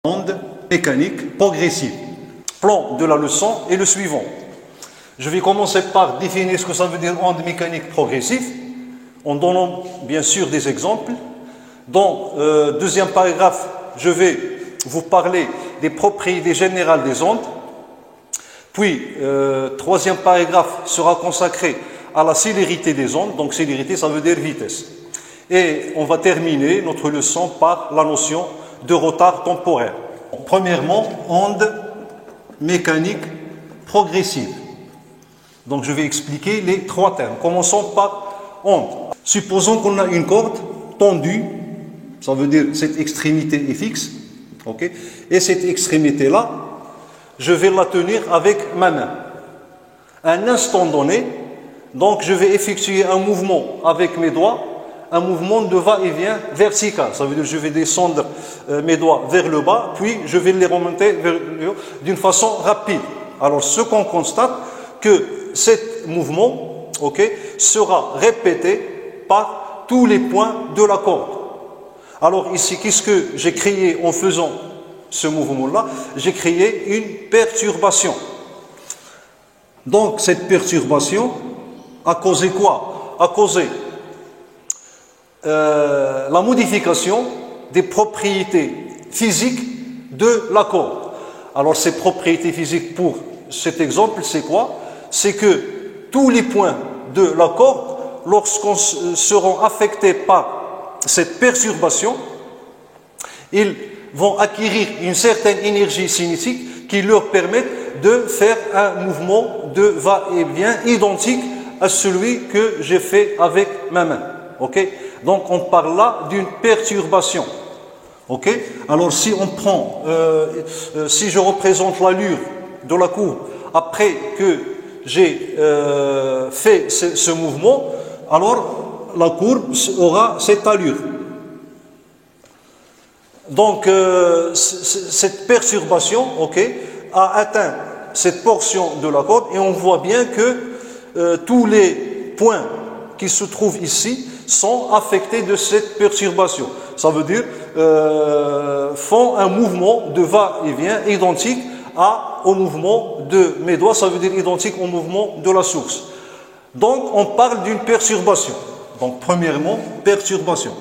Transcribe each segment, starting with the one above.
Onde mécanique progressive. Plan de la leçon est le suivant. Je vais commencer par définir ce que ça veut dire onde mécanique progressive, en donnant bien sûr des exemples. Dans le deuxième paragraphe, je vais vous parler des propriétés générales des ondes. Puis, troisième paragraphe sera consacré à la célérité des ondes. Donc, célérité, ça veut dire vitesse. Et on va terminer notre leçon par la notion de retard temporaire. Premièrement, onde mécanique progressive. Donc, je vais expliquer les trois termes. Commençons par onde. Supposons qu'on a une corde tendue, ça veut dire cette extrémité est fixe, ok, et cette extrémité-là, je vais la tenir avec ma main. À un instant donné, donc je vais effectuer un mouvement avec mes doigts, un mouvement de va-et-vient vertical. Ça veut dire que je vais descendre mes doigts vers le bas, puis je vais les remonter vers le haut d'une façon rapide. Alors, ce qu'on constate, que ce mouvement, ok, sera répété par tous les points de la corde. Alors ici, qu'est-ce que j'ai créé en faisant ce mouvement-là? J'ai créé une perturbation. Donc, cette perturbation a causé quoi? A causé la modification des propriétés physiques de la corde. Alors, ces propriétés physiques, pour cet exemple, c'est quoi? C'est que tous les points de la corde, lorsqu'on seront affectés par cette perturbation, ils vont acquérir une certaine énergie cinétique qui leur permet de faire un mouvement de va-et-vient identique à celui que j'ai fait avec ma main. Ok? Donc on parle là d'une perturbation. Ok? Alors si on prend, si je représente l'allure de la courbe après que j'ai fait ce mouvement, alors la courbe aura cette allure. Donc, cette perturbation, ok, a atteint cette portion de la corde et on voit bien que tous les points qui se trouvent ici sont affectés de cette perturbation. Ça veut dire font un mouvement de va-et-vient identique au mouvement de mes doigts, ça veut dire identique au mouvement de la source. Donc, on parle d'une perturbation. Donc, premièrement, perturbation.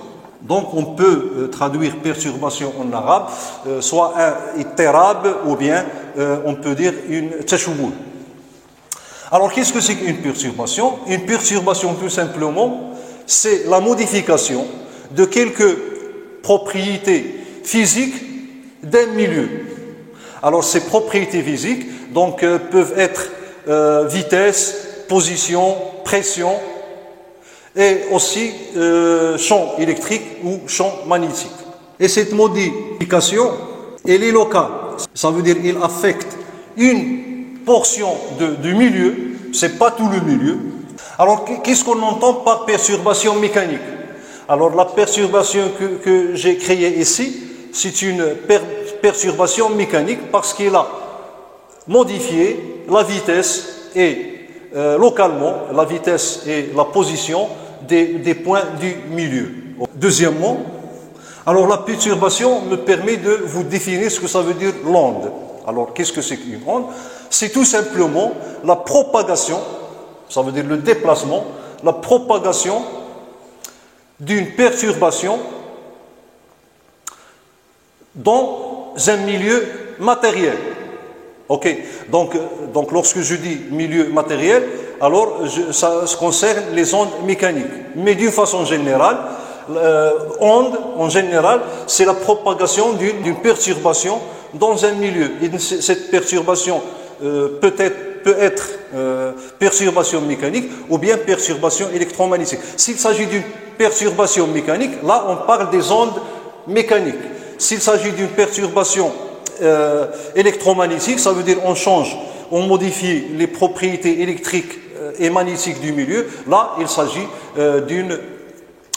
Donc, on peut traduire perturbation en arabe, soit un ittirab ou bien on peut dire une tashouboul. Alors, qu'est-ce que c'est qu'une perturbation? Une perturbation, tout simplement, c'est la modification de quelques propriétés physiques d'un milieu. Alors, ces propriétés physiques donc, peuvent être vitesse, position, pression, et aussi champ électrique ou champ magnétique. Et cette modification, elle est locale. Ça veut dire qu'elle affecte une portion du milieu, c'est pas tout le milieu. Alors, qu'est-ce qu'on entend par perturbation mécanique? Alors, la perturbation que j'ai créée ici, c'est une perturbation mécanique parce qu'elle a modifié la vitesse et localement la vitesse et la position des points du milieu. Deuxièmement, alors la perturbation me permet de vous définir ce que ça veut dire l'onde. Alors, qu'est-ce que c'est qu'une onde? C'est tout simplement la propagation, ça veut dire le déplacement, la propagation d'une perturbation dans un milieu matériel. Ok, donc lorsque je dis milieu matériel, alors ça concerne les ondes mécaniques. Mais d'une façon générale, onde, en général, c'est la propagation d'une perturbation dans un milieu. Et cette perturbation peut être perturbation mécanique ou bien perturbation électromagnétique. S'il s'agit d'une perturbation mécanique, là on parle des ondes mécaniques. S'il s'agit d'une perturbation électromagnétique, ça veut dire on modifie les propriétés électriques et magnétiques du milieu. Là, il s'agit d'une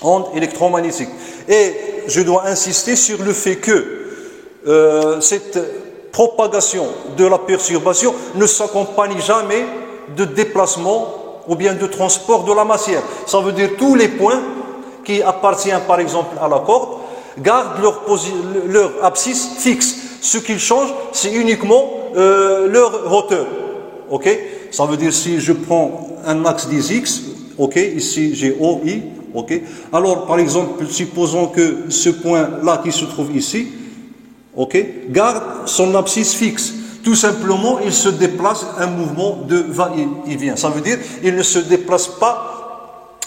onde électromagnétique. Et je dois insister sur le fait que cette propagation de la perturbation ne s'accompagne jamais de déplacement ou bien de transport de la matière. Ça veut dire tous les points qui appartiennent par exemple à la corde gardent leur abscisse fixe. ce qu'ils changent, c'est uniquement leur hauteur. Ok? Ça veut dire si je prends un axe des X, ok, ici j'ai OI, ok. Alors par exemple, supposons que ce point-là qui se trouve ici, ok, garde son abscisse fixe. Tout simplement, il se déplace un mouvement de va-et-vient. Ça veut dire il ne se déplace pas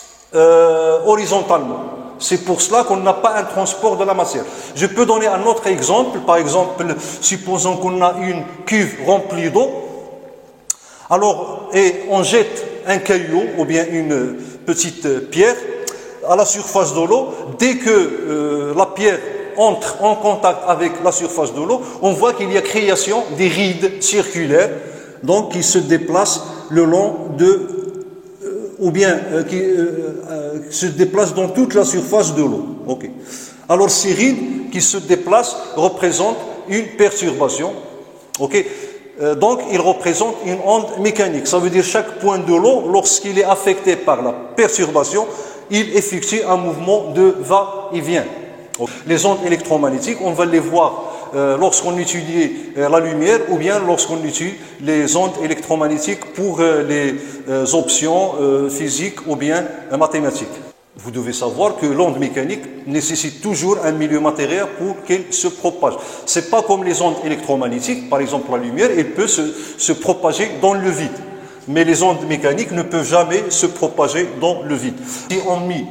horizontalement. C'est pour cela qu'on n'a pas un transport de la matière. Je peux donner un autre exemple. Par exemple, supposons qu'on a une cuve remplie d'eau. Alors, et on jette un caillou ou bien une petite pierre à la surface de l'eau. Dès que la pierre entre en contact avec la surface de l'eau, on voit qu'il y a création des rides circulaires, donc qui se déplacent le long de, qui se déplacent dans toute la surface de l'eau. Okay. Alors ces rides qui se déplacent représentent une perturbation. Okay. Donc, il représente une onde mécanique. Ça veut dire chaque point de l'eau, lorsqu'il est affecté par la perturbation, il effectue un mouvement de va-et-vient. Les ondes électromagnétiques, on va les voir lorsqu'on étudie la lumière ou bien lorsqu'on étudie les ondes électromagnétiques pour les options physiques ou bien mathématiques. Vous devez savoir que l'onde mécanique nécessite toujours un milieu matériel pour qu'elle se propage. Ce n'est pas comme les ondes électromagnétiques, par exemple la lumière, elle peut se propager dans le vide. Mais les ondes mécaniques ne peuvent jamais se propager dans le vide. Si on met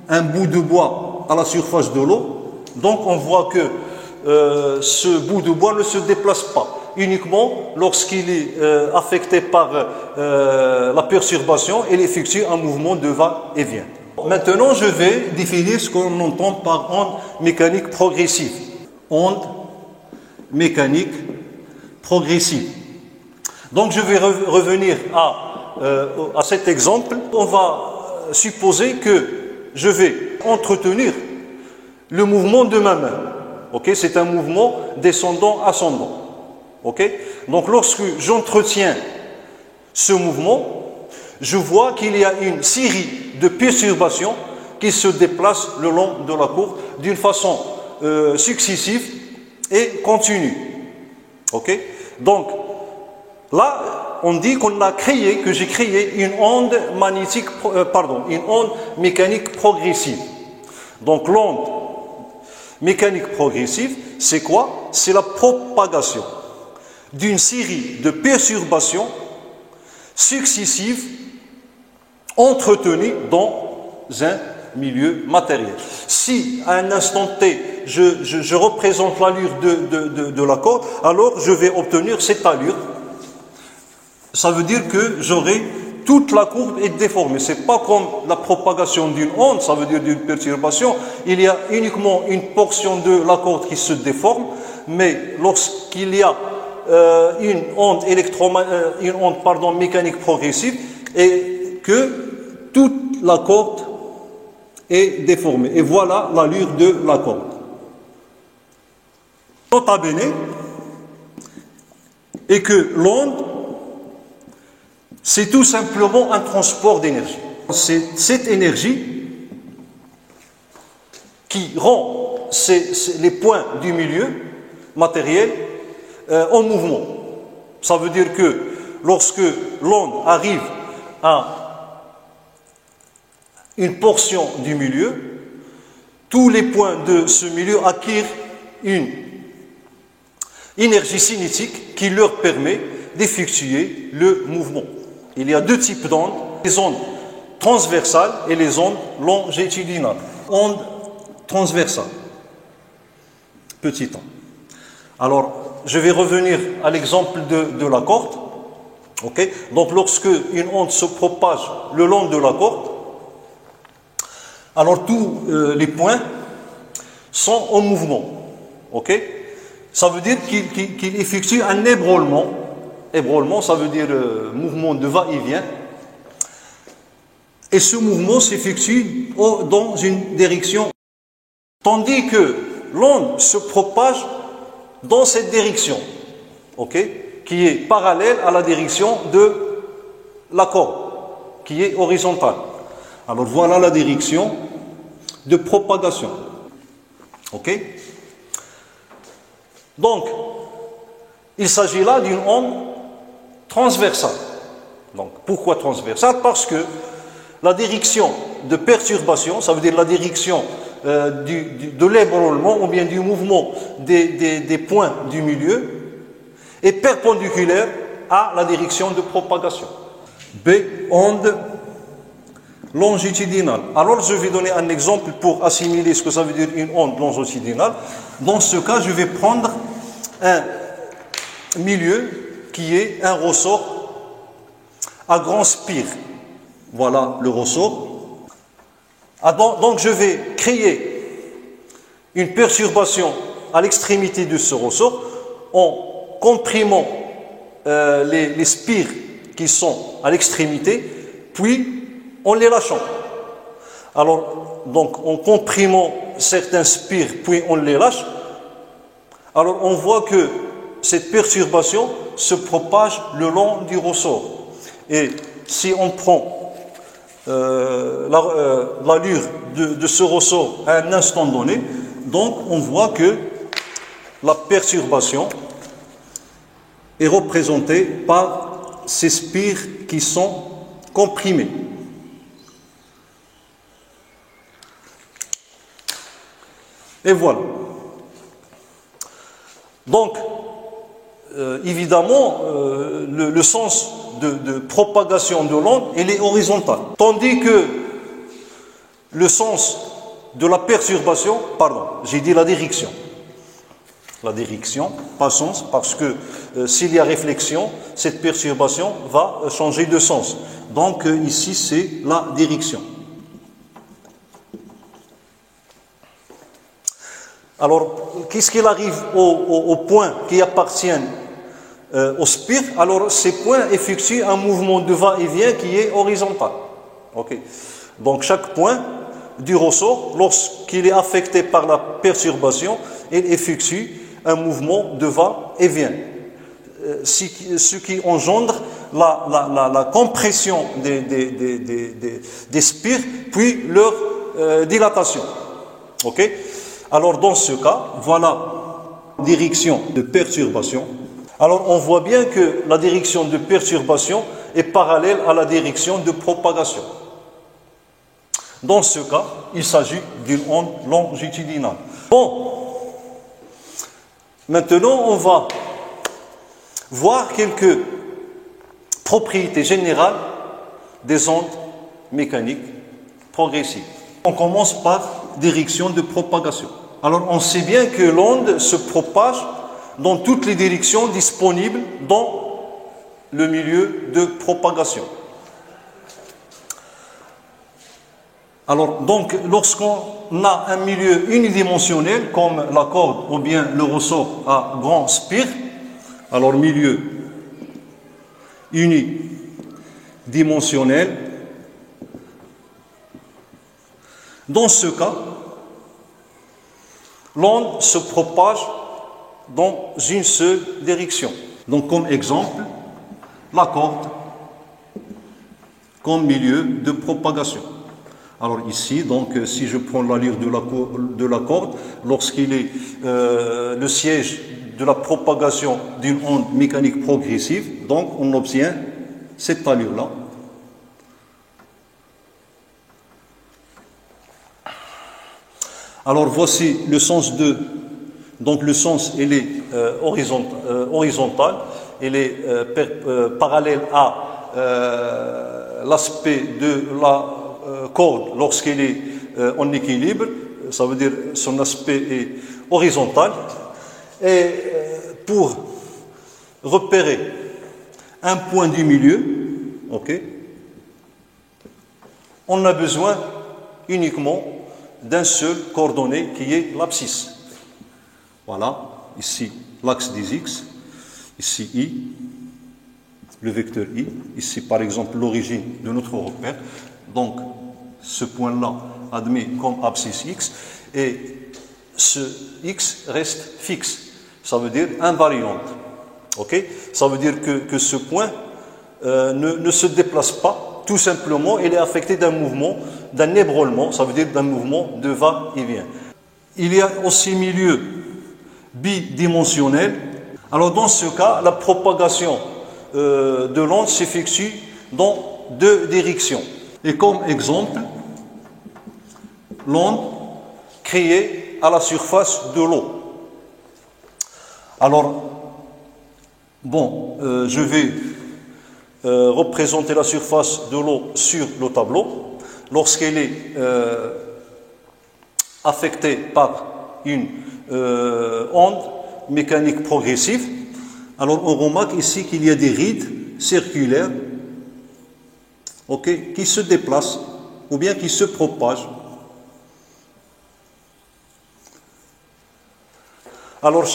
un bout de bois à la surface de l'eau, donc on voit que ce bout de bois ne se déplace pas. Uniquement lorsqu'il est affecté par la perturbation, il effectue un mouvement de va-et-vient. Maintenant, je vais définir ce qu'on entend par onde mécanique progressive. Onde mécanique progressive. Donc, je vais revenir à cet exemple. On va supposer que je vais entretenir le mouvement de ma main. Okay? C'est un mouvement descendant-ascendant. Okay? Donc, lorsque j'entretiens ce mouvement, je vois qu'il y a une série de perturbations qui se déplacent le long de la courbe d'une façon successive et continue. Ok? Donc, là, on dit qu'on a créé, que j'ai créé une onde magnétique, une onde mécanique progressive. Donc, l'onde mécanique progressive, c'est quoi? C'est la propagation d'une série de perturbations successives entretenues dans un milieu matériel. Si à un instant T, je représente l'allure de la corde, alors je vais obtenir cette allure. Ça veut dire que j'aurai toute la courbe est déformée. Ce n'est pas comme la propagation d'une onde, ça veut dire d'une perturbation. Il y a uniquement une portion de la corde qui se déforme, mais lorsqu'il y a une onde mécanique progressive, et que toute la corde est déformée. Et voilà l'allure de la corde. Nota bene, et que l'onde, c'est tout simplement un transport d'énergie. C'est cette énergie qui rend les points du milieu matériel en mouvement. Ça veut dire que lorsque l'onde arrive à une portion du milieu, tous les points de ce milieu acquièrent une énergie cinétique qui leur permet d'effectuer le mouvement. Il y a deux types d'ondes, les ondes transversales et les ondes longitudinales. Ondes transversales, petit a. Alors, je vais revenir à l'exemple de la corde. Okay? Donc, lorsque une onde se propage le long de la corde, alors tous les points sont en mouvement. Okay? Ça veut dire qu'il effectue un ébranlement. Ébranlement, ça veut dire mouvement de va-et-vient. Et ce mouvement s'effectue dans une direction. Tandis que l'onde se propage dans cette direction, okay, qui est parallèle à la direction de la corde, qui est horizontale. Alors voilà la direction de propagation. Ok? Donc, Il s'agit là d'une onde transversale. Donc, pourquoi transversale? Parce que la direction de perturbation, ça veut dire la direction de l'ébranlement ou bien du mouvement des points du milieu, est perpendiculaire à la direction de propagation. B, onde longitudinale. Alors, je vais donner un exemple pour assimiler ce que ça veut dire une onde longitudinale. Dans ce cas, je vais prendre un milieu qui est un ressort à grand spire. Voilà le ressort. Donc, je vais créer une perturbation à l'extrémité de ce ressort en comprimant les spires qui sont à l'extrémité, puis en les lâchant. Alors, donc, en comprimant certains spires, puis on les lâche, alors on voit que cette perturbation se propage le long du ressort. Et si on prend l'allure de ce ressort à un instant donné, donc on voit que la perturbation est représentée par ces spires qui sont comprimés. Et voilà. Donc, évidemment, le sens de propagation de l'onde, il est horizontal. Tandis que le sens de la perturbation, pardon, j'ai dit la direction. La direction, pas sens, parce que s'il y a réflexion, cette perturbation va changer de sens. Donc, ici, c'est la direction. Alors, qu'est-ce qu'il arrive aux points qui appartiennent au spire? Alors, ces points effectuent un mouvement de va-et-vient qui est horizontal. Okay. Donc, chaque point du ressort, lorsqu'il est affecté par la perturbation, il effectue un mouvement de va-et-vient. Ce qui engendre la compression des spires, puis leur dilatation. Ok? Alors, dans ce cas, voilà la direction de perturbation. Alors, on voit bien que la direction de perturbation est parallèle à la direction de propagation. Dans ce cas, il s'agit d'une onde longitudinale. Bon, maintenant, on va voir quelques propriétés générales des ondes mécaniques progressives. On commence par direction de propagation. Alors, on sait bien que l'onde se propage dans toutes les directions disponibles dans le milieu de propagation. Alors, donc, lorsqu'on a un milieu unidimensionnel, comme la corde ou bien le ressort à grand spire, alors milieu unidimensionnel, dans ce cas, l'onde se propage dans une seule direction. Donc, comme exemple, la corde comme milieu de propagation. Alors ici, donc, si je prends l'allure de la corde, lorsqu'il est le siège de la propagation d'une onde mécanique progressive, donc on obtient cette allure-là. Alors voici le sens de... Donc le sens, il est horizontal, il est parallèle à l'aspect de la corde lorsqu'il est en équilibre, ça veut dire son aspect est horizontal. Et pour repérer un point du milieu, okay, on a besoin uniquement d'un seul coordonnée qui est l'abscisse. Voilà, ici l'axe des X, ici I, le vecteur I, ici par exemple l'origine de notre repère. Donc ce point-là admis comme abscisse X et ce X reste fixe, ça veut dire invariante. Okay? Ça veut dire que ce point ne se déplace pas, tout simplement il est affecté d'un mouvement, d'un ébranlement, ça veut dire d'un mouvement de va-et-vient. Il y a aussi milieu bidimensionnel. Alors dans ce cas, la propagation de l'onde s'effectue dans deux directions. Et comme exemple, l'onde créée à la surface de l'eau. Alors, bon, je vais représenter la surface de l'eau sur le tableau. Lorsqu'elle est affectée par une onde mécanique progressive, alors on remarque ici qu'il y a des rides circulaires, okay, qui se déplacent ou bien qui se propagent. Alors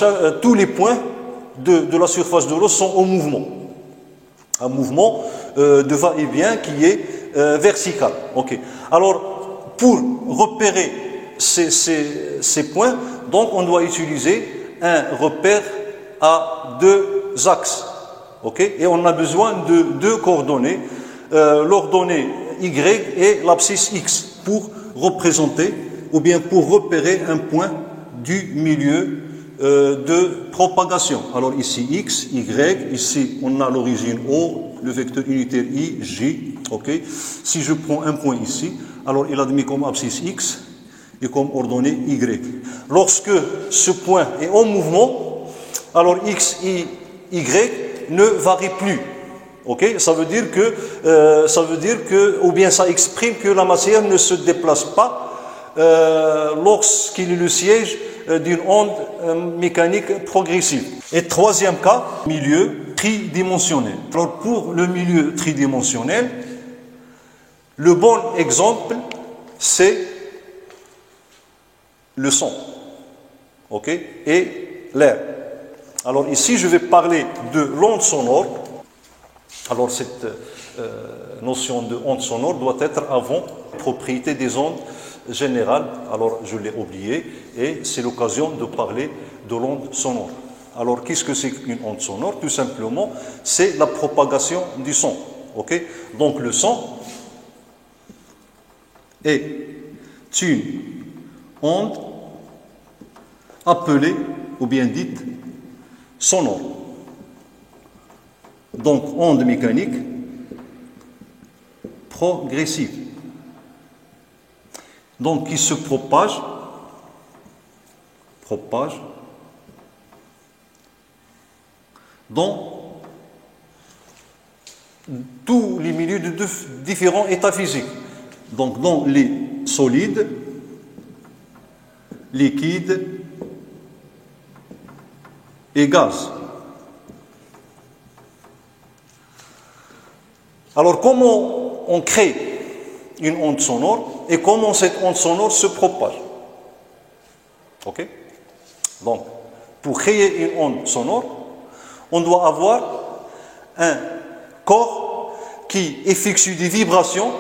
tous les points de la surface de l'eau sont en mouvement. Un mouvement de va-et-vient qui est vertical. Okay. Alors pour repérer ces points, donc on doit utiliser un repère à deux axes. Okay. Et on a besoin de deux coordonnées, l'ordonnée Y et l'abscisse X, pour représenter ou bien pour repérer un point du milieu de propagation. Alors ici X, Y, ici on a l'origine O, le vecteur unitaire I, J. Okay. Si je prends un point ici, alors il est admis comme abscisse X et comme ordonnée Y. Lorsque ce point est en mouvement, alors X, Y ne varie plus. Okay. Ça veut dire que, ou bien ça exprime que la matière ne se déplace pas lorsqu'il est le siège d'une onde mécanique progressive. Et troisième cas, milieu tridimensionnel. Alors pour le milieu tridimensionnel, le bon exemple, c'est le son, okay, et l'air. Alors ici, je vais parler de l'onde sonore. Alors cette notion de onde sonore doit être avant propriété des ondes générales. Alors je l'ai oublié et c'est l'occasion de parler de l'onde sonore. Alors qu'est-ce que c'est qu'une onde sonore? Tout simplement, c'est la propagation du son. Okay. Donc le son est une onde appelée ou bien dite sonore. Donc onde mécanique progressive. Donc qui se propage dans tous les milieux de différents états physiques. Donc dans les solides, liquides et gaz. Alors comment on crée une onde sonore et comment cette onde sonore se propage? Ok? Donc, pour créer une onde sonore, on doit avoir un corps qui effectue des vibrations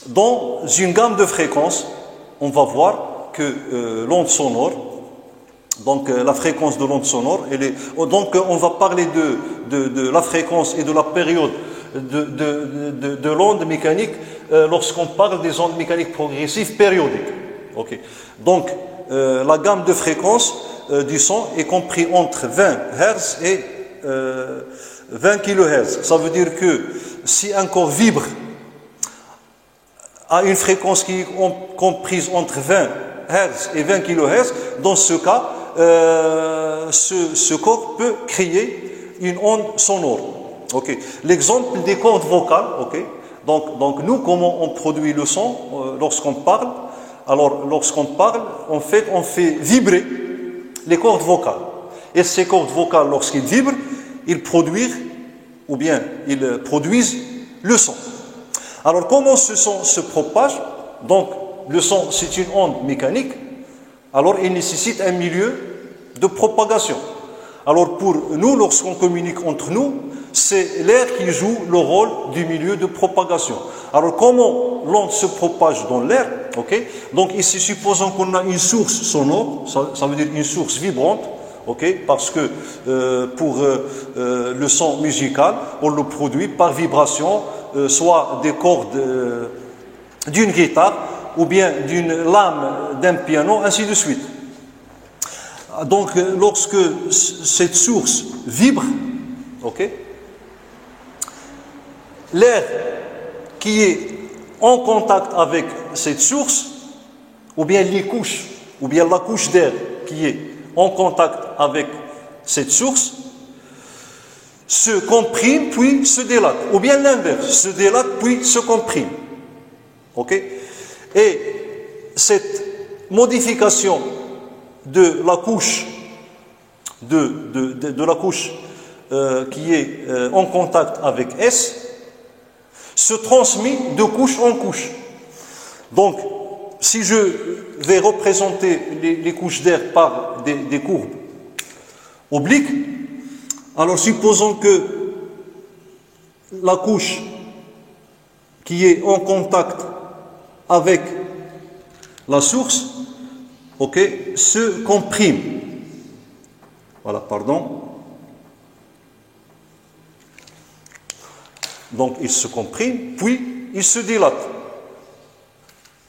dans une gamme de fréquences. On va voir que l'onde sonore, donc la fréquence de l'onde sonore, donc on va parler de la fréquence et de la période de l'onde mécanique lorsqu'on parle des ondes mécaniques progressives périodiques. Okay. Donc la gamme de fréquences du son est comprise entre 20 Hz et 20 kHz. Ça veut dire que si un corps vibre à une fréquence qui est comprise entre 20 Hz et 20 kHz, dans ce cas, ce corps peut créer une onde sonore. Okay. L'exemple des cordes vocales, okay. Donc nous, comment on produit le son lorsqu'on parle? Alors lorsqu'on parle, en fait, on fait vibrer les cordes vocales. Et ces cordes vocales, lorsqu'ils vibrent, ils produisent le son. Alors comment ce son se propage? Donc le son, c'est une onde mécanique. Alors il nécessite un milieu de propagation. Alors pour nous, lorsqu'on communique entre nous, c'est l'air qui joue le rôle du milieu de propagation. Alors comment l'onde se propage dans l'air? Okay. Donc ici, supposons qu'on a une source sonore, ça veut dire une source vibrante, okay, parce que pour le son musical, on le produit par vibration, soit des cordes d'une guitare ou bien d'une lame d'un piano, ainsi de suite. Donc, lorsque cette source vibre, ok, l'air qui est en contact avec cette source, ou bien les couches, ou bien la couche d'air qui est en contact avec cette source, se comprime puis se dilate, ou bien l'inverse, se dilate puis se comprime. Ok? Et cette modification de la couche de la couche qui est en contact avec S se transmet de couche en couche. Donc, si je vais représenter les couches d'air par des courbes obliques, alors supposons que la couche qui est en contact avec la source, ok, se comprime. Voilà, pardon. Donc il se comprime, puis il se dilate.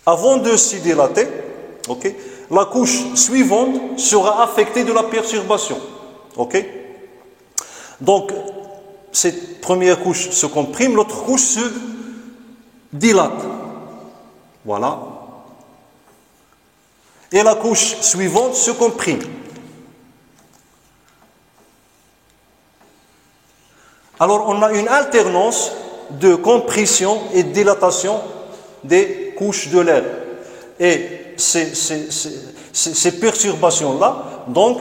Avant de se dilater, ok, la couche suivante sera affectée de la perturbation. Ok? Donc, cette première couche se comprime, l'autre couche se dilate. Voilà. Et la couche suivante se comprime. Alors, on a une alternance de compression et de dilatation des couches de l'air. Et ces perturbations-là, donc,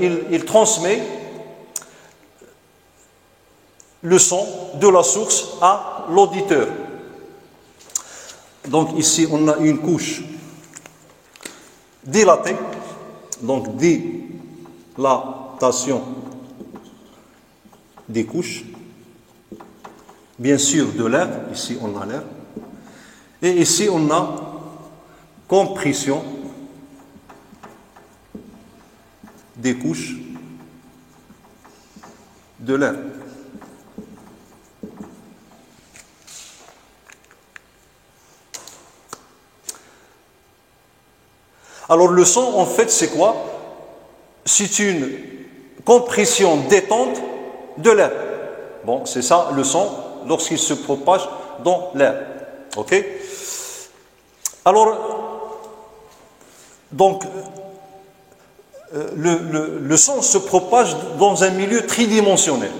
il transmet le son de la source à l'auditeur. Donc ici, on a une couche dilatée, donc dilatation des couches, bien sûr de l'air, ici on a l'air, et ici on a compression des couches de l'air. Alors le son, en fait, c'est quoi? C'est une compression détente de l'air. Bon, c'est ça le son lorsqu'il se propage dans l'air. Ok? Alors, donc, le son se propage dans un milieu tridimensionnel.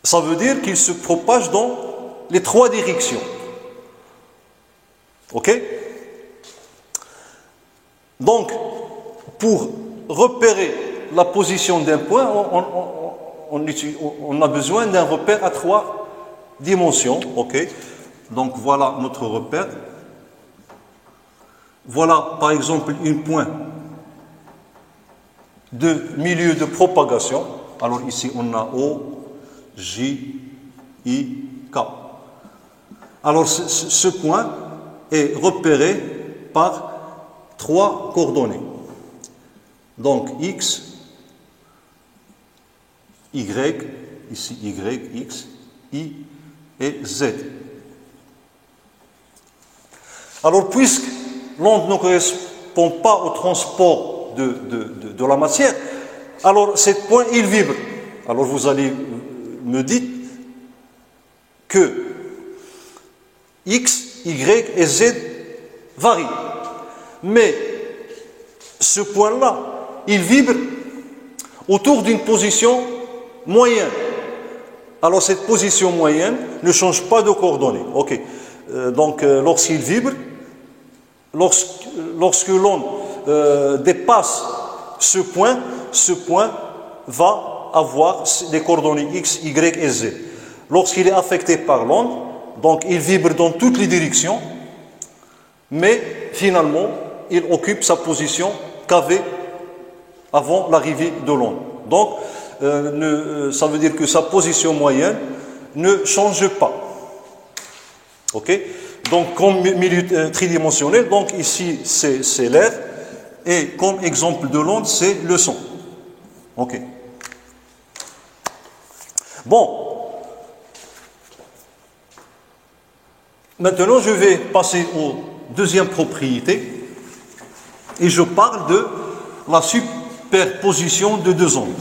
Ça veut dire qu'il se propage dans les trois directions. Ok? Donc, pour repérer la position d'un point, on a besoin d'un repère à trois dimensions. Ok? Donc, voilà notre repère. Voilà, par exemple, un point de milieu de propagation. Alors, ici, on a O, J, I, K. Alors, ce point est repéré par trois coordonnées. Donc, X, Y, ici Y, X, I et Z. Alors, puisque l'onde ne correspond pas au transport de la matière, alors ce point, il vibre. Alors, vous allez me dire que X, Y et Z varient. Mais ce point-là, il vibre autour d'une position moyenne. Alors cette position moyenne ne change pas de coordonnées. Ok. Donc lorsqu'il vibre, lorsque l'onde dépasse ce point va avoir des coordonnées X, Y et Z. Lorsqu'il est affecté par l'onde, donc il vibre dans toutes les directions, mais finalement, il occupe sa position qu'avait avant l'arrivée de l'onde. Donc, ça veut dire que sa position moyenne ne change pas. Ok? Donc, comme milieu tridimensionnel, donc ici c'est l'air, et comme exemple de l'onde, c'est le son. Ok? Bon. Maintenant, je vais passer aux deuxième propriété. Et je parle de la superposition de deux ondes.